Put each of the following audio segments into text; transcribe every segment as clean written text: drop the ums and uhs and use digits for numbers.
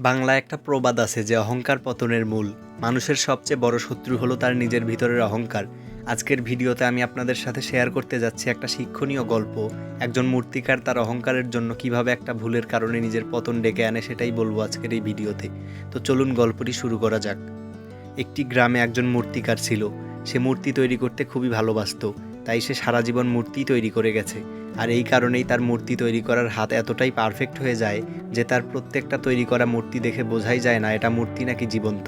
বাংলায় একটা প্রবাদ আছে যে অহংকার পতনের মূল। মানুষের সবচেয়ে বড় শত্রু হলো তার নিজের ভিতরের অহংকার। আজকের ভিডিওতে আমি আপনাদের সাথে শেয়ার করতে যাচ্ছি একটা শিক্ষণীয় গল্প। একজন মূর্তিকার তার অহংকারের জন্য কিভাবে একটা ভুলের কারণে নিজের পতন ডেকে আনে সেটাই বলবো আজকের এই ভিডিওতে। তো চলুন গল্পটি শুরু করা যাক। একটি গ্রামে একজন মূর্তিকার ছিল। সে মূর্তি তৈরি করতে খুবই ভালোবাসতো, তাই সে সারা জীবন মূর্তি তৈরি করে গেছে। আর এই কারণেই তার মূর্তি তৈরি করার হাত এতটাই পারফেক্ট হয়ে যায় যে তার প্রত্যেকটা তৈরি করা মূর্তি দেখে বোঝাই যায় না এটা মূর্তি নাকি জীবন্ত।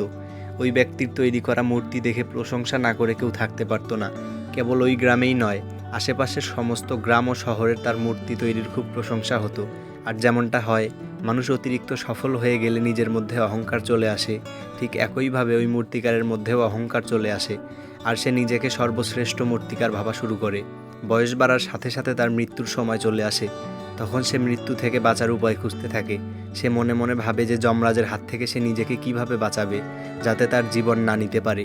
ওই ব্যক্তির তৈরি করা মূর্তি দেখে প্রশংসা না করে কেউ থাকতে পারতো না। কেবল ওই গ্রামেই নয়, আশেপাশের সমস্ত গ্রাম ও শহরের তার মূর্তি তৈরির খুব প্রশংসা হতো। আর যেমনটা হয়, মানুষ অতিরিক্ত সফল হয়ে গেলে নিজের মধ্যে অহংকার চলে আসে, ঠিক একইভাবে ওই মূর্তিকারের মধ্যেও অহংকার চলে আসে। আর সে নিজেকে সর্বশ্রেষ্ঠ মূর্তিকার ভাবা শুরু করে। বয়স বাড়ার সাথে সাথে তার মৃত্যুর সময় চলে আসে। তখন সে মৃত্যু থেকে বাঁচার উপায় খুঁজতে থাকে। সে মনে মনে ভাবে যে যমরাজের হাত থেকে সে নিজেকে কিভাবে বাঁচাবে, যাতে তার জীবন না নিতে পারে।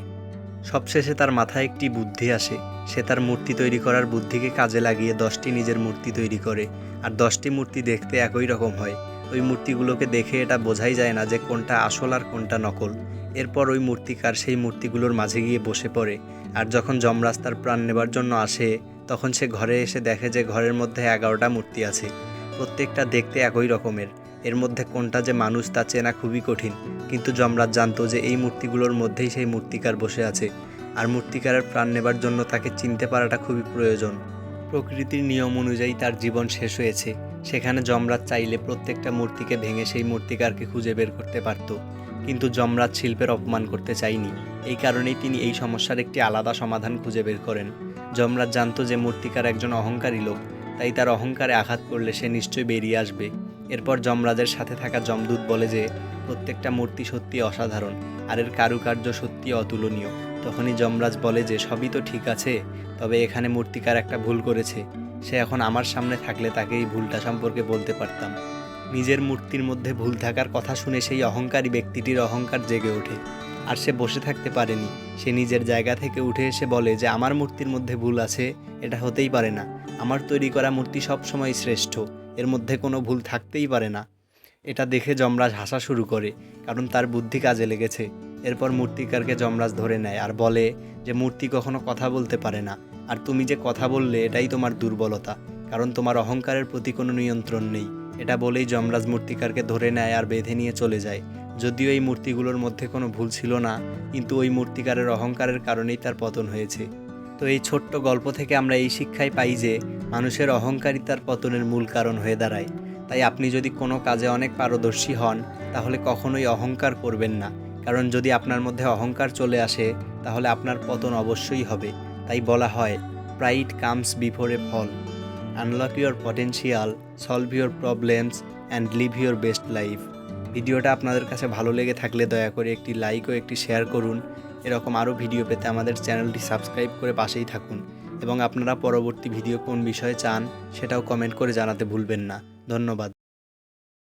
সবশেষে তার মাথায় একটি বুদ্ধি আসে। সে তার মূর্তি তৈরি করার বুদ্ধিকে কাজে লাগিয়ে 10টি নিজের মূর্তি তৈরি করে। আর 10টি মূর্তি দেখতে একই রকম হয়। ওই মূর্তিগুলোকে দেখে এটা বোঝাই যায় না যে কোনটা আসল আর কোনটা নকল। এরপর ওই মূর্তিকার সেই মূর্তিগুলোর মাঝে গিয়ে বসে পড়ে। আর যখন যমরাজ তার প্রাণ নেবার জন্য আসে, তখন সে ঘরে এসে দেখে যে ঘরের মধ্যে 11টা মূর্তি আছে। প্রত্যেকটা দেখতে একই রকমের। এর মধ্যে কোনটা যে মানুষ তা চেনা খুবই কঠিন। কিন্তু যমরাজ জানতো যে এই মূর্তিগুলোর মধ্যেই সেই মূর্তিকার বসে আছে। আর মূর্তিকারের প্রাণ নেবার জন্য তাকে চিনতে পারাটা খুবই প্রয়োজন। প্রকৃতির নিয়ম অনুযায়ী তার জীবন শেষ হয়েছে। সেখানে যমরাজ চাইলে প্রত্যেকটা মূর্তিকে ভেঙে সেই মূর্তিকারকে খুঁজে বের করতে পারত। কিন্তু যমরাজ শিল্পের অপমান করতে চায়নি। এই কারণেই তিনি এই সমস্যার একটি আলাদা সমাধান খুঁজে বের করেন। যমরাজ জানতো যে মূর্তিকার একজন অহংকারী লোক, তাই তার অহংকারে আঘাত করলে সে নিশ্চয়ই বেরিয়ে আসবে। এরপর যমরাজের সাথে থাকা যমদূত বলে যে প্রত্যেকটা মূর্তি সত্যি অসাধারণ, আর এর কারুকার্য সত্যি অতুলনীয়। তখনই যমরাজ বলে যে সবই তো ঠিক আছে, তবে এখানে মূর্তিকার একটা ভুল করেছে। সে এখন আমার সামনে থাকলে তাকে এই ভুলটা সম্পর্কে বলতে পারতাম। নিজের মূর্তির মধ্যে ভুল থাকার কথা শুনে সেই অহংকারী ব্যক্তিটির অহংকার জেগে ওঠে। আর সে বসে থাকতে পারেনি। সে নিজের জায়গা থেকে উঠে এসে বলে যে আমার মূর্তির মধ্যে ভুল আছে, এটা হতেই পারে না। আমার তৈরি করা মূর্তি সবসময় শ্রেষ্ঠ, এর মধ্যে কোনো ভুল থাকতেই পারে না। এটা দেখে যমরাজ হাসা শুরু করে, কারণ তার বুদ্ধি কাজে লেগেছে। এরপর মূর্তিকারকে যমরাজ ধরে নেয় আর বলে যে মূর্তি কখনো কথা বলতে পারে না। আর তুমি যে কথা বললে এটাই তোমার দুর্বলতা, কারণ তোমার অহংকারের প্রতি কোনো নিয়ন্ত্রণ নেই। এটা বলেই যমরাজ মূর্তিকারকে ধরে নেয় আর বেঁধে নিয়ে চলে যায়। যদিও এই মূর্তিগুলোর মধ্যে কোনো ভুল ছিল না, কিন্তু ওই মূর্তিকারের অহংকারের কারণেই তার পতন হয়েছে। তো এই ছোট্ট গল্প থেকে আমরা এই শিক্ষাই পাই যে মানুষের অহংকারই তার পতনের মূল কারণ হয়ে দাঁড়ায়। তাই আপনি যদি কোনো কাজে অনেক পারদর্শী হন, তাহলে কখনোই অহংকার করবেন না। কারণ যদি আপনার মধ্যে অহংকার চলে আসে, তাহলে আপনার পতন অবশ্যই হবে। তাই বলা হয়, pride comes before a fall. Unlock your potential, solve your problems and live your best life. ভিডিওটা আপনাদের কাছে ভালো লেগে থাকলে দয়া করে একটি লাইক ও একটি শেয়ার করুন। এরকম আরও ভিডিও পেতে আমাদের চ্যানেলটি সাবস্ক্রাইব করে পাশেই থাকুন। এবং আপনারা পরবর্তী ভিডিও কোন বিষয়ে চান সেটাও কমেন্ট করে জানাতে ভুলবেন না। ধন্যবাদ।